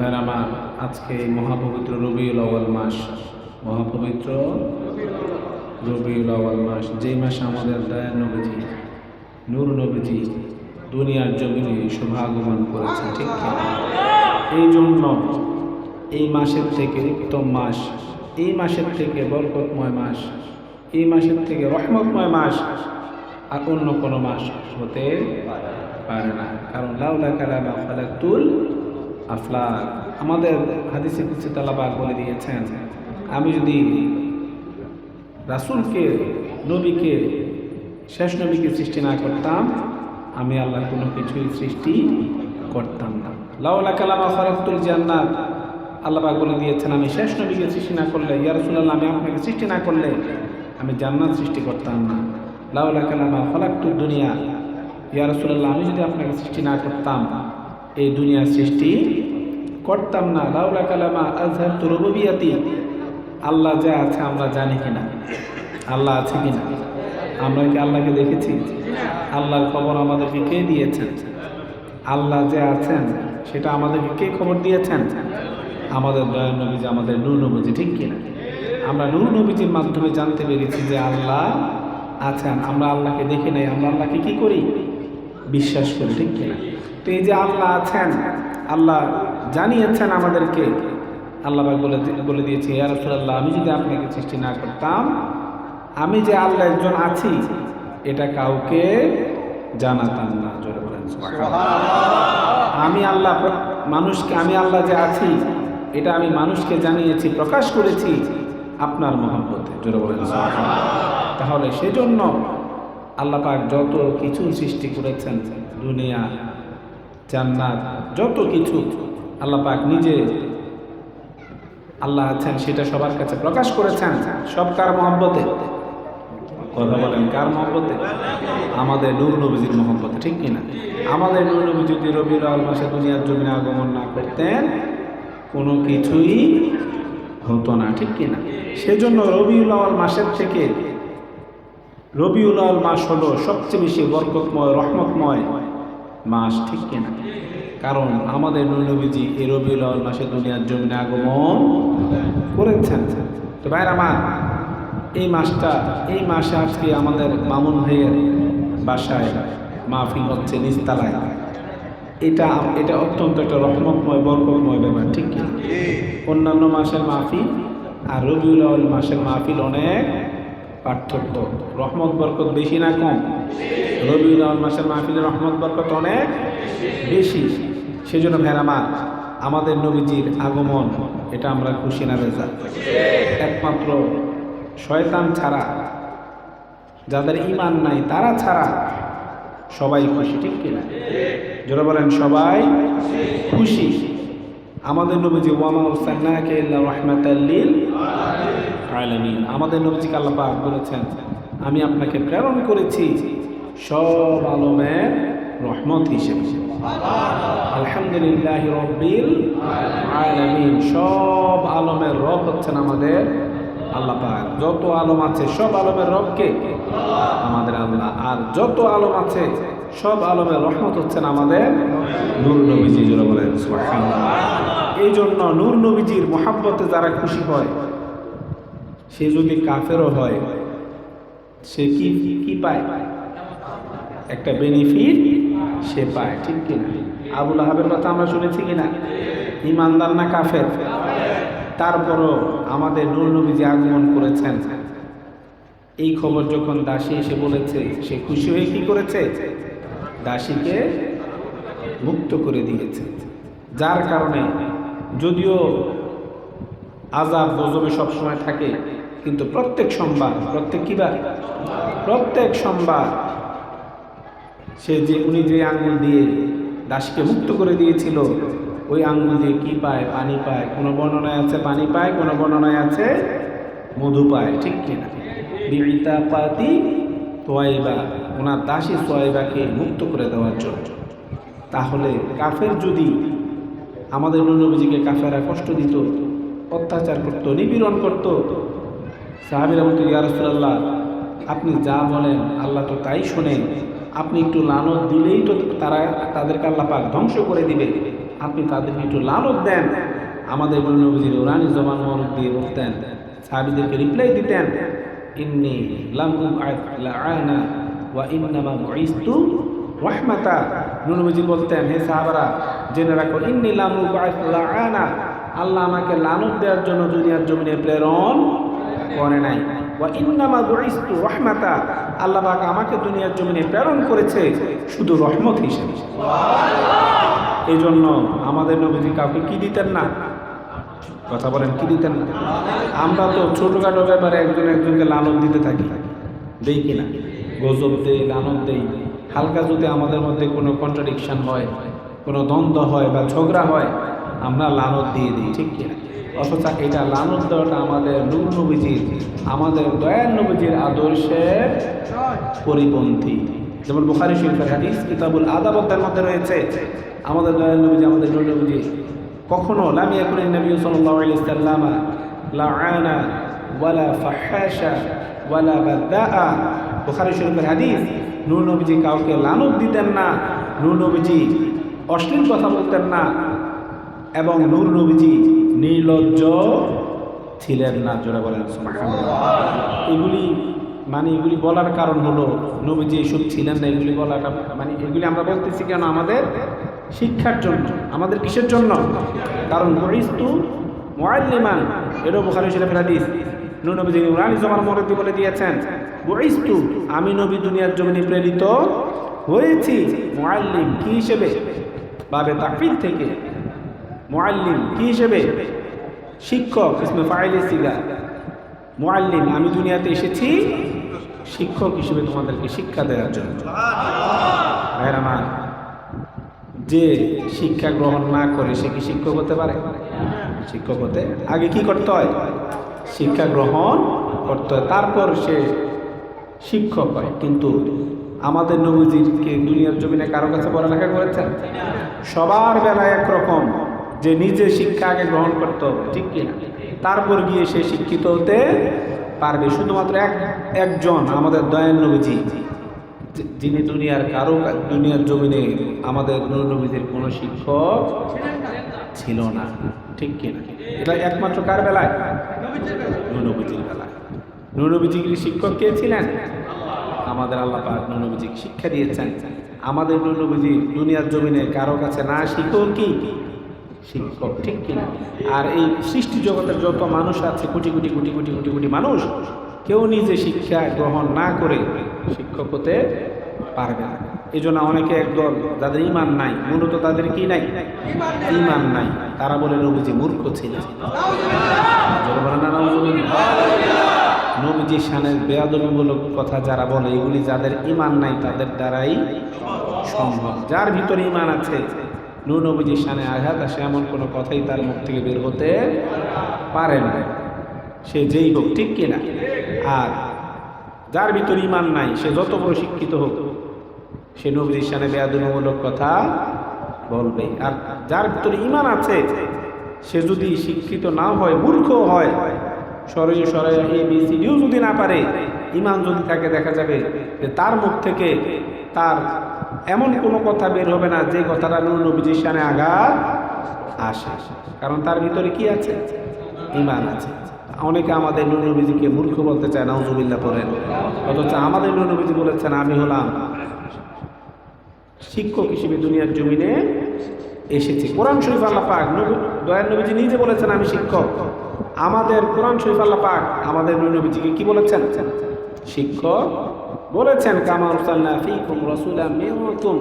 ভাইরা, আজকে মহাপবিত্র রবিউল আউয়াল মাস, মহাপবিত্র রবিউল আউয়াল মাস, যেই মাসে আমাদের দয়ার নবীজি নূর নবীজি দুনিয়ার জমিনে শুভাগমন করেছে, ঠিক কি? এই জন্য এই মাসের থেকে উত্তম মাস, এই মাসের থেকে বরকতময় মাস, এই মাসের থেকে রহমতময় মাস আর অন্য কোনো মাস হতে পারে না। কারণ লাউলা কালামা খালাকতুল আফলাক, আমাদের হাদিসে কুদসি আল্লাহ পাক বলে দিয়েছেন, আমি যদি রাসূলকে, নবীকে, শেষ নবীকে সৃষ্টি না করতাম, আমি আল্লাহ কোনো কিছুই সৃষ্টি করতাম না। লাউলা কালামা খালাকতুল জান্নাত, আল্লাহ পাক বলে দিয়েছেন, আমি শেষ নবীকে সৃষ্টি না করলে, ইয়া রাসূলুল্লাহ, আমি আপনাকে সৃষ্টি না করলে আমি জান্নাত সৃষ্টি করতাম না। লাউলা কালামা খালাকতুদ দুনিয়া, ইয়া রাসূলুল্লাহ, আমি যদি আপনাকে সৃষ্টি না করতাম এই দুনিয়া সৃষ্টি করতাম না। লাউলা কালামা আযহারতু রুবুবিয়াতি, আল্লাহ যা আছে আমরা জানি কিনা, আল্লাহ আছে কিনা, আমরা কি আল্লাহকে দেখেছি? আল্লাহর খবর আমাদেরকে কে দিয়েছেন? আল্লাহ যে আছেন সেটা আমাদেরকে কে খবর দিয়েছেন? আমাদের দয়ার নবীজি, আমাদের নূর নবীজি, ঠিক কিনা? আমরা নূর নবীজির মাধ্যমে জানতে পেরেছি যে আল্লাহ আছেন। আমরা আল্লাহকে দেখি নাই, আমরা আল্লাহকে কি করি? বিশ্বাস করি, ঠিক কিনা? তো এই যে আল্লাহ আছেন, আল্লাহ জানিয়েছেন আমাদেরকে, আল্লাহ বলে দিয়েছে, ইয়া রাসূলুল্লাহ, আমি যদি আপনাকে সৃষ্টি না করতাম, আমি যে আল্লাহ একজন আছি এটা কাউকে জানাতাম না। জোরে বলেন সুবহানাল্লাহ। আমি আল্লাহ মানুষকে, আমি আল্লাহ যে আছি এটা আমি মানুষকে জানিয়েছি, প্রকাশ করেছি আপনার মহব্বতে। জোরে বলেন সুবহানাল্লাহ। তাহলে সেজন্য আল্লাহ পাক যত কিছু সৃষ্টি করেছেন, দুনিয়া, জান্নাত, যত কিছু আল্লাহ পাক নিজে, আল্লাহ আছেন সেটা সবার কাছে প্রকাশ করেছেন। সব কার মহব্বতে? কথা বলেন, কার মহব্বতে? আমাদের নূর নবীজির মহব্বতে, ঠিক কিনা? আমাদের নূর নবী যদি রবিউল আউয়াল মাসে দুনিয়ার জমিনে আগমন না করতেন, কোনো কিছুই হতো না, ঠিক কিনা? সেজন্য রবিউল আউয়াল মাসের থেকে রবিউল আউয়াল মাস হলো সবচেয়ে বেশি বরকতময়, রহমতময় মাস, ঠিক কিনা? কারণ আমাদের নূর নবীজি এই রবিউল আউয়াল মাসে দুনিয়ার জমিনে আগমন করেছেন। তো ভাইরা আমার, এই মাসে আজকে আমাদের মামুন ভাইয়ের বাসায় মাহফিল হচ্ছে নিচতলায়। এটা অত্যন্ত একটা রহমতময়, বরকতময় ব্যাপার, ঠিক কিনা? অন্যান্য মাসের মাহফিল আর রবিউল আউয়াল মাসের মাহফিল অনেক পার্থক্য। রহমত বরকত বেশি না কম? রবিউল আউয়াল মাসের মাহফিলের রহমত বরকত অনেক বেশি। সেজন্য ভাইরা আমার, আমাদের নবীজির আগমন এটা আমরা খুশি না বেজা? একমাত্র শয়তান ছাড়া, যাদের ঈমান নাই তারা ছাড়া সবাই খুশি, ঠিক কিনা? যারা বলেন সবাই খুশি। আমাদের নবীজি ওয়ামা আরসালনাকা ইল্লা রাহমাতাল লিল আলামিন, আমাদের নবীজিকে আল্লাহ পাক বলেছেন, আমি আপনাকে প্রেরণ করেছি সব আলমের রহমত হিসেবে। আলহামদুলিল্লাহি রাব্বিল আলামিন, সব আলমের রব হচ্ছেন আমাদের আল্লাহ পাক। যত আলম আছে সব আলমের রবকে আমাদের আল্লাহ, আর যত আলম আছে সব আলমের রহমত হচ্ছেন আমাদের নূর নবীজি। যারা বলেন সুবহানাল্লাহ। এই জন্য নূর নবীজির মহাব্বতে যারা খুশি হয়, সে যদি কাফেরও হয়, সে কি পায়? একটা বেনিফিট সে পায়, ঠিক কিনা? আবু লাহাবের কথা আমরা শুনেছি কিনা? ইমানদার না কাফের? তারপরও আমাদের নূর নবীজি আগমন করেছেন, এই খবর যখন দাসী এসে বলেছে, সে খুশি হয়ে কি করেছে? দাসীকে মুক্ত করে দিয়েছে। যার কারণে যদিও আযাব গজবে সবসময় থাকে, কিন্তু প্রত্যেক সোমবার, প্রত্যেক সোমবার উনি যে আঙ্গুল দিয়ে দাসীকে মুক্ত করে দিয়েছিল, ওই আঙ্গুল দিয়ে কি পায়? পানি পায়। কোনো বর্ণনায় আছে পানি পায়, কোনো বর্ণনায় আছে মধু পায়, ঠিক কিনা? বিইতাকাতি সুয়াইবা, ওনার দাসী সুয়াইবাকে মুক্ত করে দেওয়ার জন্য। তাহলে কাফের যদি, আমাদের নবীজিকে কাফেররা কষ্ট দিত, অত্যাচার করত, নিপীড়ন করত, সাহাবীরা বলতো, ইয়া রাসূলুল্লাহ, আপনি যা বলেন আল্লাহ তো তাই শোনেন, আপনি একটু লানত দিলেই তো তাদেরকে আল্লাহ পাক ধ্বংস করে দিবে, আপনি তাদেরকে একটু লানত দেন। আমাদের নবীজি ওরানি জবান মরদ দিয়ে বলতেন, সাহাবীদেরকে রিপ্লাই দিতেন, ইন্নী লাম উবআথ লাআনা ওয়া ইন্নামা বুইসতু রাহমাতা। নবীজি বলতেন, হে সাহাবারা জেনে রাখো, ইন্নী লাম উবআথ লাআনা, আল্লাহ আমাকে লানত দেওয়ার জন্য দুনিয়ার জমিনে প্রেরণ করে নাই। ওয়া ইন্নামা বুইসতু রাহমাতা, আল্লাহ পাক আমাকে দুনিয়ার জমিনে প্রেরণ করেছে শুধু রহমত হিসেবে। এই জন্য আমাদের নবীজি কাউকে কি দিতেন না? কথা বলেন, কি দিতেন না? আমরা তো ছোটখাটো ব্যাপারে একজনকে লানত দিতে থাকি, দেই কিনা? গজব দেই, লানত দেই। হালকা যদি আমাদের মধ্যে কোনো কন্ট্রাডিকশন হয়, কোনো দ্বন্দ্ব হয় বা ঝগড়া হয়, আমরা লানত দিয়ে দিই, ঠিক কিনা? অথচ এটা লানত দেওয়াটা আমাদের নূর নবীজির, আমাদের দয়াল নবীজির আদর্শের পরিপন্থী। যেমন বুখারী শরীফের হাদিস কিতাবুল আদাবতের মধ্যে রয়েছে, আমাদের দয়াল নবীজি, আমাদের নূর নবীজি কখনো লাম ইয়াকুনিন নবী সাল্লাল্লাহু আলাইহি ওয়াসাল্লাম লাআনা ওয়ালা ফাহাশা ওয়ালা বাদআ। বুখারী শরীফের হাদিস, নূর নবীজি কাউকে লানত দিতেন না, নূর নবীজি অশ্লীল কথা বলতেন না, এবং নূর নবীজি নির্লজ্জ ছিলেন না। জোরে বলেন সুবহানাল্লাহ। এগুলি বলার কারণ হলো নবীজি এসব ছিলেন না, এগুলি বলাটা এগুলি আমরা বলতেছি কেন? আমাদের শিক্ষার জন্য। আমাদের কিসের জন্য? কারণ বুইসতু মুআল্লিমান, এটা বুখারী শরীফের হাদিস। নূর নবীজি নুরানি জবান মরদ বলে দিয়েছেন, বুইসতু, আমি নবী দুনিয়ার জমিনে প্রেরিত হয়েছি মুআল্লিম কি হিসেবে? বাবে তাফসীর থেকে মুআল্লিম কি হিসেবে? শিক্ষক, ইসমে ফাইলে সিগা মুআল্লিম, আমি দুনিয়াতে এসেছি শিক্ষক হিসেবে তোমাদেরকে শিক্ষা দেওয়ার জন্য। ভাইরা আমার, যে শিক্ষা গ্রহণ না করে সে কি শিক্ষক হতে পারে? শিক্ষক হতে আগে কি করতে হয়? শিক্ষা গ্রহণ করতে হয়, তারপর সে শিক্ষক হয়। কিন্তু আমাদের নবীজিকে দুনিয়ার জমিনে কারো কাছে পড়ালেখা করেছেন? সবার বেলায় একরকম, যে নিজে শিক্ষা আগে গ্রহণ করতে হবে, ঠিক কিনা? তারপর গিয়ে সে শিক্ষিত হতে পারবে। শুধুমাত্র একজন আমাদের দয়াল নবীজি, যিনি দুনিয়ার জমিনে আমাদের নূর নবীজির কোনো শিক্ষক ছিল না, ঠিক কিনা? এটা একমাত্র কার বেলায়? নূর নবীজির বেলায়। নূর নবীজির শিক্ষক কে ছিলেন? আমাদের আল্লাহ পাক নূর নবীজিকে শিক্ষা দিয়েছেন। আমাদের নূর নবীজি দুনিয়ার জমিনে কারো কাছে না শিক্ষক কি শিক্ষক, ঠিক কিনা? আর এই সৃষ্টি জগতের যত মানুষ আছে, কোটি কোটি কোটি কোটি কোটি কোটি মানুষ, কেউ নিজে শিক্ষা গ্রহণ না করে শিক্ষক হতে পারবে না। এই জন্য অনেকে একদল যাদের ঈমান নাই, মূলত তাদের কি নাই? ঈমান নাই, তারা বলে নবীজি মূর্খ ছিলেন। নবীজির শানের বেয়াদবিমূলক কথা যারা বলে, এগুলি যাদের ঈমান নাই তাদের দ্বারাই সম্ভব। যার ভিতরে ঈমান আছে, নূর নবীজির শানে আঘাত আসে এমন কোনো কথাই তার মুখ থেকে বের হতে পারে না, সে যেই হোক, ঠিক কিনা? আর যার ভিতরে ঈমান নাই, সে যত বড় শিক্ষিত হোক, সে নবীজির শানে বেয়াদবিমূলক কথা বলবে। আর যার ভিতরে ঈমান আছে, সে যদি শিক্ষিত না হয়, মূর্খ হয়, সরাই ABCDও যদি না পারে, ঈমান যদি থাকে, দেখা যাবে যে তার মুখ থেকে তার এমন কোনো কথা বের হবে না যে কথাটা নূর নবীজির শানে আঘাত আসে, কারণ তার ভিতরে কি আছে? ঈমান আছে। অনেকে আমাদের নূর নবীজিকে মূর্খ বলতে চায়, নাউজুবিল্লাহ পড়েন। অথচ আমাদের নূর নবীজি বলেছেন, আমি হলাম শিক্ষক হিসেবে দুনিয়ার জমিনে এসেছি। কোরআন শরীফ আল্লাহ পাক দয়াল নবীজি নিজে বলেছেন আমি শিক্ষক। আমাদের কোরআন শরীফ আল্লাহ পাক আমাদের নূর নবীজিকে কি বলেছেন? শিক্ষক বলেছেন। কামা আরসালনা ফীকুম রাসূলাম মিনকুম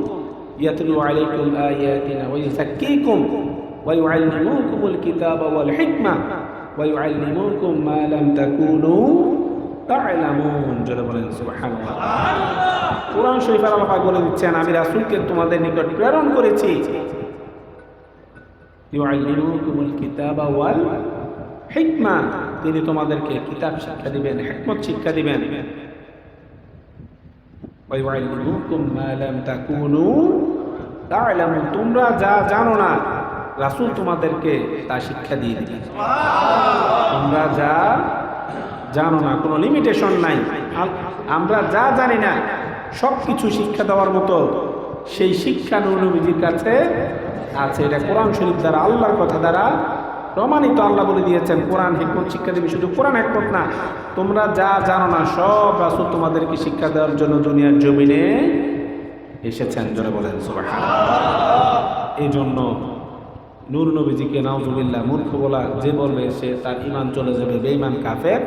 ইয়াতলু আলাইকুম আয়াতিনা ওয়া ইউযাক্কিকুম ওয়া ইউআল্লিমুকুমুল কিতাবা ওয়াল হিকমা ওয়া ইউআল্লিমুকুম মা লাম তাকুনু তা'লামুন। জোরে বলেন সুবহানাল্লাহ। কোরআন শরীফ আল্লাহ পাক বলে দিচ্ছেন, আমি রাসূলকে তোমাদের নিকট প্রেরণ করেছি, ইউআল্লিমুকুমুল কিতাবা ওয়াল হিকমা, তিনি তোমাদেরকে কিতাব শিক্ষা দিবেন, হিকমত শিক্ষা দিবেন। ওয়া ইউআল্লিমুকুম মা লাম তাকুনু তা'লামুন, তোমরা যা জানো না রাসূল তোমাদেরকে তা শিক্ষা দিয়ে দিবেন। তোমরা যা জানো না, কোনো লিমিটেশন নাই। আমরা যা জানি না সব কিছু শিক্ষা দেওয়ার মতো সেই শিক্ষা নূর নবীজির কাছে আছে। এটা কোরআন শরীফ দ্বারা, আল্লাহর কথা দ্বারা প্রমাণিত। আল্লাহ বলে দিয়েছেন কোরআন হিকমত শিক্ষা দেবে। শুধু কোরআন হিকমত না, তোমরা যা জানো না সব রাসূল তোমাদেরকে শিক্ষা দেওয়ার জন্য দুনিয়ার জমিনে এসেছেন। জোরে বলেন সুবহানাল্লাহ। এই জন্য নূর নবীজিকে নাউজুবিল্লাহ মূর্খ বলা যে বলবে সে তার ঈমান চলে যাবে, বেঈমান কাফের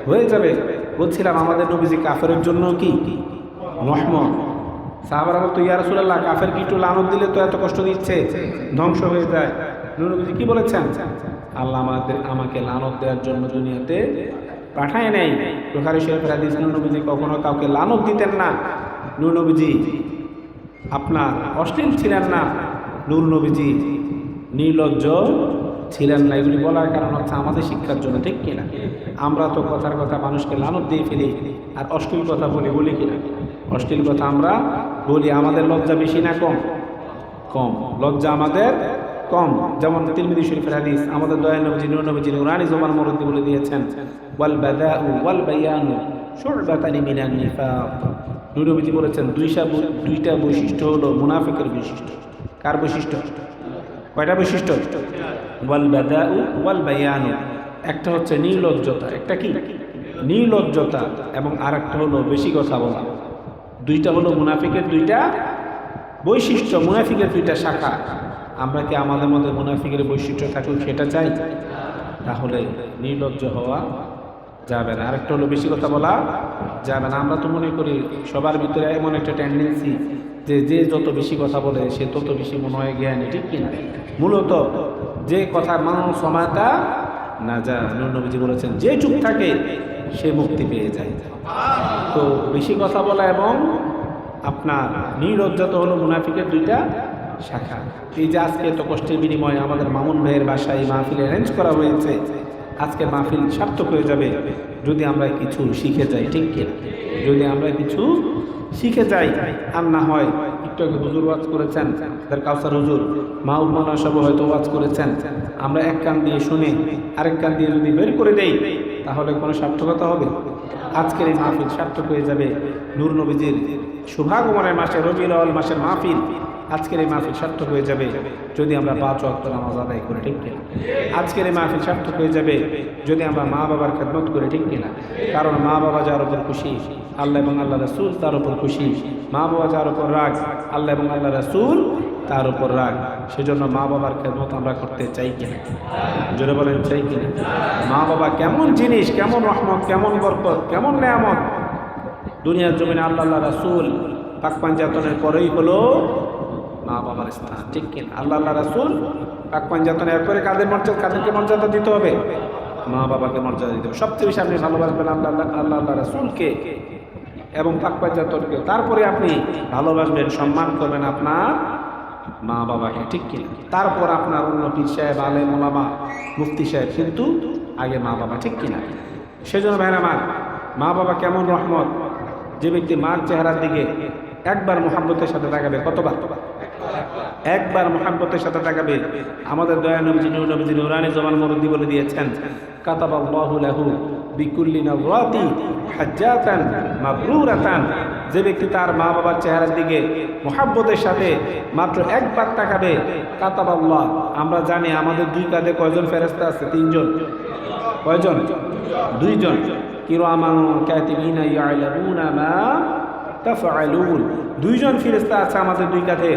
হয়ে যাবে। বলছিলাম আমাদের নবীজি কাফেরের জন্য কি রহমত। সাহাবারা বলতো ইয়া রাসূলুল্লাহ কাফের কি একটু লানত দিলে তো এত কষ্ট দিচ্ছে, ধ্বংস হয়ে যায়। নূর নবীজি কি বলেছেন? আল্লাহ আমাকে লানত দেওয়ার জন্য দুনিয়াতে পাঠায় নাই। বুখারী শরীফের হাদিস, নূর নবীজি কখনো কাউকে লানত দিতেন না। নূর নবীজি আপনার অশ্লীল ছিলেন না, নূর নবীজি নির্লজ্জ ছিলেন না। এগুলি বলার কারণ হচ্ছে আমাদের শিক্ষার জন্য, ঠিক কিনা? আমরা তো কথার কথা মানুষকে লানত দিয়ে ফেলি আর অশ্লীল কথা বলি কিনা? অশ্লীল কথা আমরা বলি। আমাদের লজ্জা বেশি না কম? কম। লজ্জা আমাদের কম। যেমন তিরমিজি শরীফের হাদিস, আমাদের দয়াল নবীজি নূর নবীজি নুরানি জবান মুরব্বি বলে দিয়েছেন ওয়াল বাদাউ ওয়াল বায়ানু শুরবাতানি মিনান নিফাক। নূর নবীজি বলেছেন দুইটা বৈশিষ্ট্য হলো মুনাফিকের বৈশিষ্ট্য। কার বৈশিষ্ট্য? কয়টা বৈশিষ্ট্য? ওয়াল বাদাউ ওয়াল বায়ানু। একটা হচ্ছে নির্লজ্জতা, একটা কি নির্লজ্জতা, এবং আরেকটা হলো বেশি কথা বলা। দুইটা হলো মুনাফিকের দুইটা বৈশিষ্ট্য, মুনাফিকের দুইটা শাখা। আমরা কি আমাদের মধ্যে মুনাফিকের বৈশিষ্ট্য থাকুক সেটা চাই? তাহলে নির্লজ্জ হওয়া যাবে না। আরেকটা হলো বেশি কথা বলা যাবে না। আমরা তো মনে করি সবার ভিতরে এমন একটা টেন্ডেন্সি যে যত বেশি কথা বলে সে তত বেশি মনে হয় জ্ঞানী, ঠিক কিনা? মূলত যে কথার মানুষ সময়টা না যা, নূর নবীজি বলেছেন যে চুপ থাকে সে মুক্তি পেয়ে যায়। তো বেশি কথা বলা এবং আপনার নির্লজ্জত হলো মুনাফিকের দুইটা শাখা। এই যে আজকে এত কষ্টের বিনিময়ে আমাদের মামুন ভাইয়ের বাসায় মাহফিল অ্যারেঞ্জ করা হয়েছে, আজকে মাহফিল সার্থক হয়ে যাবে যদি আমরা কিছু শিখে যাই, ঠিক কিনা? যদি আমরা কিছু শিখে যাই। আর না হয় একটু আগে হুজুর ওয়াজ করেছেন, তার কাউসার হুজুর, মাহবুব মানা সব হয়তো ওয়াজ করেছেন, আমরা এক কান দিয়ে শুনে আরেক কান দিয়ে যদি বের করে দেই তাহলে কোনো সার্থকতা হবে? আজকের এই মাহফিল সার্থক হয়ে যাবে। নূর নবীজির শুভাগমনের মাসে, রবিউল আউয়াল মাসের মাহফিল, আজকের এই মাহফিল সার্থক হয়ে যাবে যদি আমরা 5 ওয়াক্ত নামাজ আদায় করি, ঠিক কিনা? আজকের এই মাহফিল সার্থক হয়ে যাবে যদি আমরা মা বাবার খেদমত করি, ঠিক কিনা? কারণ মা বাবা যার উপর খুশি আল্লাহ এবং আল্লাহ রাসূল তার উপর খুশি। মা বাবা যার উপর রাগ আল্লাহ এবং আল্লাহ রাসূল তার উপর রাগ। সেজন্য মা বাবার খেদমত আমরা করতে চাই কিনা? জোরে বলেন চাই কিনা? মা বাবা কেমন জিনিস, কেমন রহমত, কেমন বরকত, কেমন নেয়ামত। দুনিয়ার জমিনে আল্লাহ আল্লাহ রাসূল পাক পাঞ্জাতনের পরেই হলো মা বাবার স্থান, ঠিক কিনা? আল্লাহ আল্লাহ রাসূল পাক পাঞ্জাতনের এরপরে কাদেরকে মর্যাদা দিতে হবে? মা বাবাকে মর্যাদা দিতে হবে। সবচেয়ে বেশি আপনি ভালোবাসবেন আল্লাহ রাসূলকে এবং পাক পাঞ্জাতনকে। তারপরে আপনি ভালোবাসবেন, সম্মান করবেন আপনার মা বাবাকে, ঠিক কিনা? তারপর আপনার অন্য পীর সাহেব, আলেম ওলামা, মুফতি সাহেব, কিন্তু আগে মা বাবা, ঠিক কিনা? সেজন্য ভাইরা আমার, মা বাবা কেমন রহমত। যে ব্যক্তি মার চেহারার দিকে একবার মুহাব্বতের সাথে তাকাবে, কতবার? একবার মুহাব্বতের সাথে তাকাবে। আমাদের দয়া নবীজি নূর নবীজি নুরানি জবান মুরব্বি বলে দিয়েছেন কাতাবাল্লাহু লাহু বিকুল্লি নাযরাতি হাজ্জাতান মাবরুরাতান। যে ব্যক্তি তার মা বাবার চেহারার দিকে মুহাব্বতের সাথে মাত্র একবার তাকাবে, কাতাবাল্লাহ, আমরা জানি আমাদের দুই কাঁধে কয়জন ফেরেশতা আছে? 3 জন। কয়জন? 2 জন। কিরামান কাতিবিনা ইয়ালামুনা মা তাফআলুন। 2 জন ফেরেশতা আছে আমাদের দুই কাঁধে।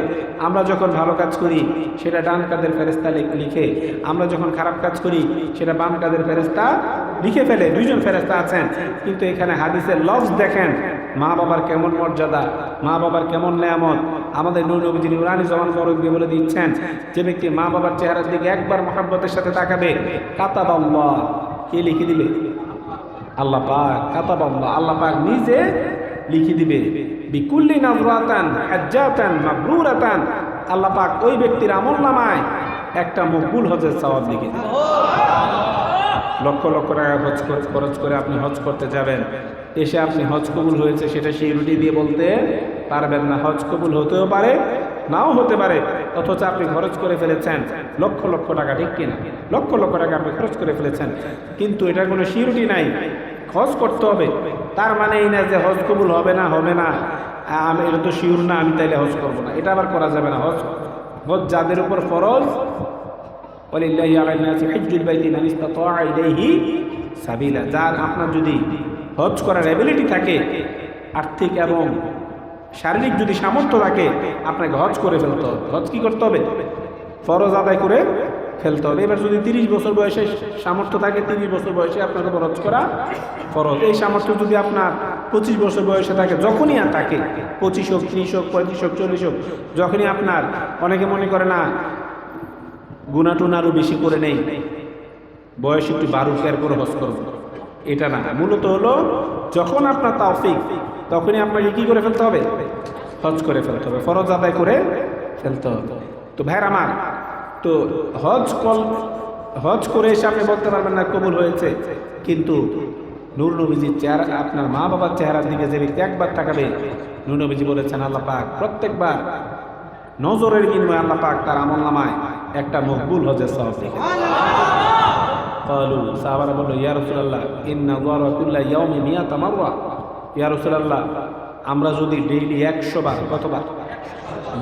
আমরা যখন ভালো কাজ করি সেটা ডান কাঁধের ফেরেশতা লিখে, আমরা যখন খারাপ কাজ করি সেটা বাম কাঁধের ফেরেশতা লিখে ফেলে। 2 জন ফেরেশতা আছেন। কিন্তু এখানে হাদিসের লফজ দেখেন, মা বাবার কেমন মর্যাদা, মা বাবার কেমন নেয়ামত। আমাদের নূর নবীজি নুরানি জবান মুরব্বি বলে দিচ্ছেন যে ব্যক্তি মা বাবার চেহারার দিকে একবার মুহাব্বতের সাথে তাকাবে, কাতাবাল্লাহ, কে লিখে দিবে? আল্লাহ পাক। কাতাবাল্লাহ, আল্লাহ পাক নিজে লিখে দিবে। বিকুল্লি নাযরাতান হাজ্জাতান মাবরুরাতান, আল্লাহ পাক ওই ব্যক্তির আমলনামায় একটা মকবুল হজের সওয়াব লিখে দিবে। লক্ষ লক্ষ টাকা খরচ করে আপনি হজ করতে যাবেন, এসে আপনি হজ কবুল হয়েছে সেটা সিউরিটি দিয়ে বলতে পারবেন না। হজ কবুল হতেও পারে, নাও হতে পারে, অথচ আপনি খরচ করে ফেলেছেন লক্ষ লক্ষ টাকা, ঠিক কিনা? লক্ষ লক্ষ টাকা আপনি খরচ করে ফেলেছেন, কিন্তু এটার কোনো সিউরিটি নাই। হজ করতে হবে, তার মানে এই না যে হজ কবুল হবে না, আমি এটা তো শিওর না, আমি তাইলে হজ করবো না, এটা আবার করা যাবে না। হজ হজ যাদের উপর ফরজ, ওয়ালিল্লাহি আলান নাসি হিজ্জুল বাইতি মান ইসতাতা ইলাইহি সাবিলা, যার আপনার যদি হজ করার এবিলিটি থাকে, আর্থিক এবং শারীরিক যদি সামর্থ্য থাকে, আপনাকে হজ করে ফেলতে হবে। হজ কি করতে হবে? ফরজ আদায় করে ফেলতে হবে। এবার যদি 30 বছর বয়সে সামর্থ্য থাকে, 30 বছর বয়সে আপনাকে হজ করা ফরজ। এই সামর্থ্য যদি আপনার 25 বছর বয়সে থাকে, যখনই আর থাকে, 25 হোক, 30 হোক, 35 হোক, 40 হোক, যখনই আপনার, অনেকে মনে করে না গুনাহ টুনা আরও বেশি করে নেই, বয়স একটু বাড়ুক এরপর হজ করব, এটা না। মূলত হলো যখন আপনার তাওফিক, তখনই আপনাকে কি করে ফেলতে হবে? হজ করে ফেলতে হবে, ফরজ আদায় করে ফেলতে হবে। তো ভাইয়ের আমার, তো হজ করে এসে আপনি বলতে পারবেন না কবুল হয়েছে, কিন্তু নূর নবীজির চেহারা, আপনার মা বাবার চেহারার দিকে যে ব্যক্তি একবার তাকাবে, নূর নবীজি বলেছেন আল্লাহ পাক প্রত্যেকবার নজরের বিনিময়ে আল্লাহ পাক তার আমলনামায় একটা মকবুল হজের সওয়াব লিখে দেন। ক্বালু, সাহাবারা বলল, ইয়া রাসূলুল্লাহ ইন্না যারা কুল্লা ইয়াউমি মিয়াতা মাররা, ইয়া রাসূলুল্লাহ আমরা যদি ডেইলি 100 বার, কতবার?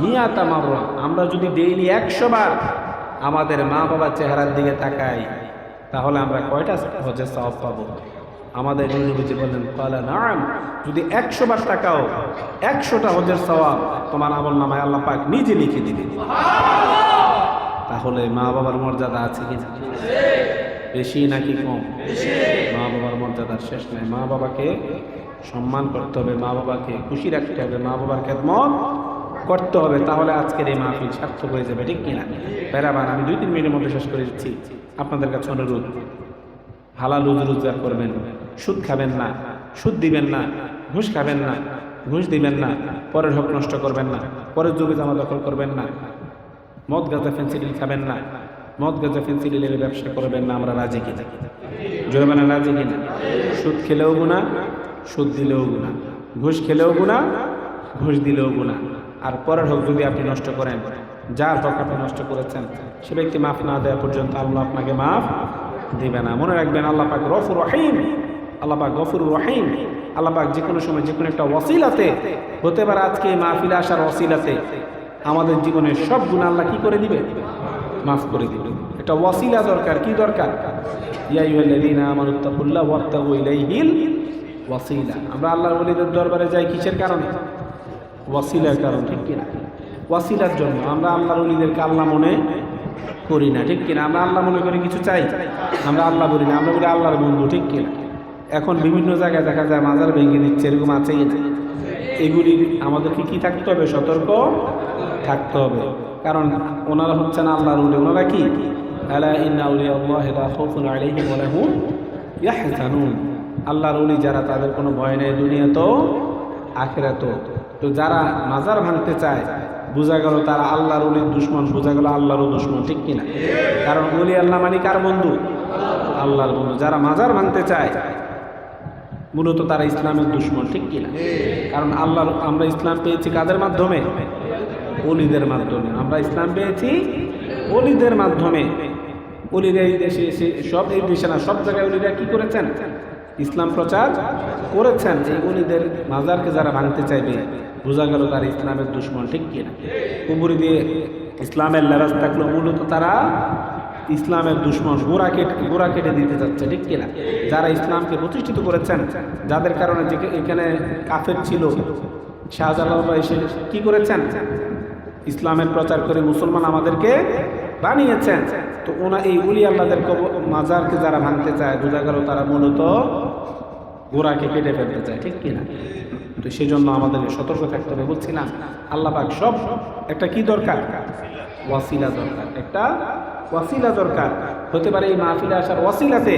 মিয়াতা মাররা, আমরা যদি ডেইলি 100 বার আমাদের মা বাবার চেহারার দিকে তাকাই, তাহলে আমরা কয়টা হজের সওয়াব পাবো? আমাদের নবীজি বললেন, ক্বালা নাআম, যদি 100 বার তাকাও, 100টা হজের সওয়াব তোমার আমলনামায় আল্লাহ পাক নিজে লিখে দিবেন। তাহলে মা বাবার মর্যাদা আছে কি না? বেশি নাকি কম? মা বাবার মর্যাদার শেষ নাই। মা বাবাকে সম্মান করতে হবে, মা বাবাকে খুশি রাখতে হবে, মা বাবার খেদমত করতে হবে, তাহলে আজকের এই মাহফিল সার্থক হয়ে যাবে, ঠিক কিনা? বেরাবার আমি 2-3 মিনিটের মধ্যে শেষ করে দিচ্ছি। আপনাদের কাছে অনুরোধ, হালাল রোজগার করবেন, সুদ খাবেন না, সুদ দিবেন না, ঘুষ খাবেন না, ঘুষ দিবেন না, পরের হক নষ্ট করবেন না, পরের জমি জমা দখল করবেন না, মদ গাঁজা ফেন্সিডিল খাবেন না, মদ গাঁজা ফেন্সিডিলের ব্যবসা করবেন না। আমরা রাজি কিনা? জোরে বলেন রাজি কিনা? সুদ খেলেও গুনাহ, সুদ দিলেও গুনাহ, ঘুষ খেলেও গুনাহ, ঘুষ দিলেও গুনাহ। আর পরের হক যদি আপনি নষ্ট করেন, যার হক আপনি নষ্ট করেছেন, সে ব্যক্তি মাফ না দেওয়া পর্যন্ত আল্লাহ আপনাকে মাফ দিবে না। মনে রাখবেন, আল্লাহ পাক গফুর রহিম, আল্লাহ পাক গফুর রহিম। আল্লাহ পাক যে কোনো সময়, যে কোনো একটা ওয়াসিলাতে, হতে পারে আজকে এই মাহফিলে আসার ওয়াসিলাতে আমাদের জীবনের সব গুনাহ আল্লাহ কি করে দিবে? মাফ করে দিবে। একটা ওয়াসিলা দরকার। কি দরকার? ইয়া আইয়ুহাল্লাযীনা আমানুত্তাকুল্লাহ ওয়াবতাগু ইলাইহিল ওয়াসিলা। আমরা আল্লাহর ওলিদের দরবারে যাই কিসের কারণে? ওয়াসিলার কারণ, ঠিক কিনা? ওয়াসিলার জন্য। আমরা আল্লাহর ওলিদেরকে আল্লাহ মনে করি না, ঠিক কিনা? আমরা আল্লাহ মনে করে কিছু চাই, আমরা আল্লাহ বলি না, আমরা বলি আল্লাহর বন্ধু, ঠিক কিনা? এখন বিভিন্ন জায়গায় দেখা যায় মাজার ভেঙে দিচ্ছে, এরকম আছেই না? এগুলি আমাদেরকে কি থাকতে হবে? সতর্ক থাকতে হবে। কারণ ওনারা হচ্ছেন আল্লাহর ওলি। ওনারা কি? আলা ইন্না আউলিয়াল্লাহি লা খাউফুন আলাইহিম ওয়া লা হুম ইয়াহজানুন। আল্লাহর ওলি যারা, তাদের কোনো ভয় নেই দুনিয়াতেও আখিরাতেও। তো যারা মাজার ভাঙতে চায়, বোঝা গেল তারা আল্লাহর ওলির দুশমন, বোঝা গেল আল্লাহরও দুশমন, ঠিক কিনা? কারণ ওলি আল্লাহ মানে কার বন্ধু? আল্লাহর বন্ধু। যারা মাজার ভাঙতে চায়, মূলত তারা ইসলামের দুশমন, ঠিক কিনা? কারণ আল্লাহর, আমরা ইসলাম পেয়েছি কাদের মাধ্যমে? ওলিদের মাধ্যমে। আমরা ইসলাম পেয়েছি ওলিদের মাধ্যমে। ওলিরা এই দেশে এসে, সব এই দেশে না, সব জায়গায় ওলিরা কি করেছেন? ইসলাম প্রচার করেছেন। এই ওলিদের মাজারকে যারা ভাঙতে চাইবে, বোঝা গেল তারা ইসলামের দুশমন, ঠিক কিনা? কুবুরি দিয়ে ইসলামের লেবাস থাকলো, মূলত তারা ইসলামের দুশমন, গোড়া কেটে দিতে যাচ্ছে, ঠিক কিনা? যারা ইসলামকে প্রতিষ্ঠিত করেছেন, যাদের কারণে যে এখানে কাফের ছিল, শাহজালাল এসে কি করেছেন? ইসলামের প্রচার করে মুসলমান আমাদেরকে বানিয়েছেন। তো এই ওলি আল্লাহদের মাজারকে যারা ভাঙতে চায়, বোঝা গেল তারা মূলত গোড়াকে কেটে ফেলতে চায়, ঠিক কিনা? তো সেই জন্য আমাদেরকে সতর্ক থাকতে হবে। বলছিলাম, আল্লাহ পাক সব একটা কি দরকার? ওয়াসিলা দরকার। একটা ওয়াসিলা দরকার। হতে পারে এই মাহফিলে আসার ওয়াসিলাতে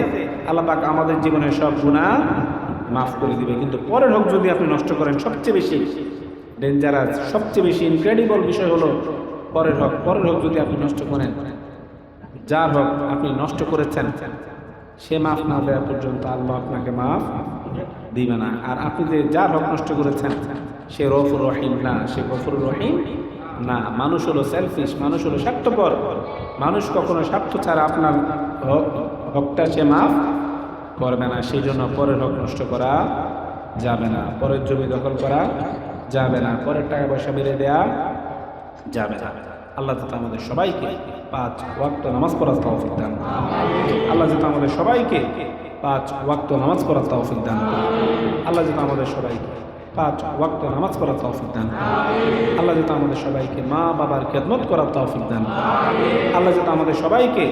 আল্লাহ পাক আমাদের জীবনের সব গুনাহ মাফ করে দিবে। কিন্তু পরের হক যদি আপনি নষ্ট করেন, সবচেয়ে বেশি ডেঞ্জারাস, সবচেয়ে বেশি ইনক্রেডিবল বিষয় হলো পরের হক। পরের হক যদি আপনি নষ্ট করেন, যার হক আপনি নষ্ট করেছেন, সে মাফ না দেওয়া পর্যন্ত আল্লাহ আপনাকে মাফ দিবে না। আর আপনি যে যার হক নষ্ট করেছেন, সে রফুর রহিম না, সে গফুর রহিম না। মানুষ হলো সেলফিশ, মানুষ হলো স্বার্থপর। মানুষ কখনো স্বার্থ ছাড়া আপনার হকটা সে মাফ করবে না। সেই জন্য পরের হক নষ্ট করা যাবে না, পরের জমি দখল করা যাবে না, পরের টাকা পয়সা মেরে দেয়া যাবে না। আল্লাহ যাতে আমাদের সবাইকে 5 ওয়াক্ত নামাজ পড়ার তৌফিক দান করেন। আল্লাহ যাতে আমাদের সবাইকে 5 ওয়াক্ত নামাজ পড়ার তৌফিক দান করেন। আল্লাহ যাতে আমাদের সবাইকে 5 ওয়াক্ত নামাজ পড়ার তৌফিক দান করেন। আল্লাহ যাতে আমাদের সবাইকে মা বাবার খেদমত করার তৌফিক দান করেন। আল্লাহ যাতে আমাদের সবাইকে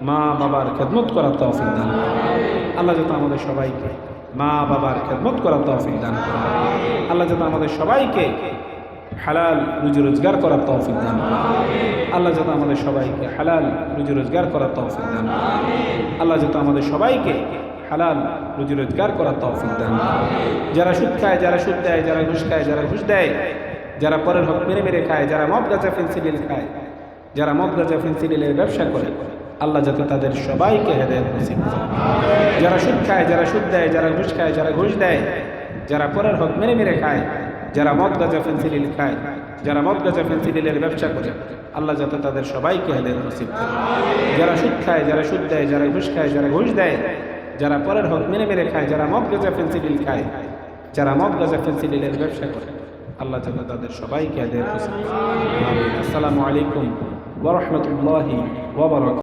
মা বাবার খেদমত করার তৌফিক দান করেন। আল্লাহ যাতে আমাদের সবাইকে মা বাবার খেদমত করার তৌফিক দান করেন। আল্লাহ যাতে আমাদের সবাইকে হালাল রুজি রোজগার করার তৌফিক দান করেন। আল্লাহ যাতে আমাদের সবাইকে হালাল রুজি রোজগার করার তৌফিক দান করেন। আল্লাহ যাতে আমাদের সবাইকে হালাল রুজি রোজগার করার তৌফিক দান করেন। যারা সুদ খায়, যারা সুদ দেয়, যারা ঘুষ খায়, যারা ঘুষ দেয়, যারা পরের হক মেরে মেরে খায়, যারা মদ গাঁজা ফেন্সিডিল খায়, যারা মদ গাঁজা ফেন্সিডিলের ব্যবসা করে, আল্লাহ যাতে তাদের সবাইকে হেদায়েত নসিব করেন। যারা সুদ খায়, যারা সুদ দেয়, যারা ঘুষ খায়, যারা ঘুষ দেয়, যারা পরের হক মেরে মেরে খায়, যারা মদ গাঁজা ফেন্সিডিল খায়, যারা মদ গাঁজা ফেন্সিডিলের ব্যবসা করে, আল্লাহ যাতে তাদের সবাইকে হেদায়েত নসিব করেন। যারা সুদ খায়, যারা সুদ দেয়, যারা ঘুষ খায়, যারা ঘুষ দেয়, যারা পরের হক মেরে মেরে খায়, যারা মদ গাঁজা ফেন্সিডিল খায়, যারা মদ গাঁজা ফেন্সিডিলের ব্যবসা করে, আল্লাহ যাতে তাদের সবাইকে হেদায়েত নসিব করেন। আসসালামু আলাইকুম ওয়া রাহমাতুল্লাহি ওয়া বারাকাতুহু।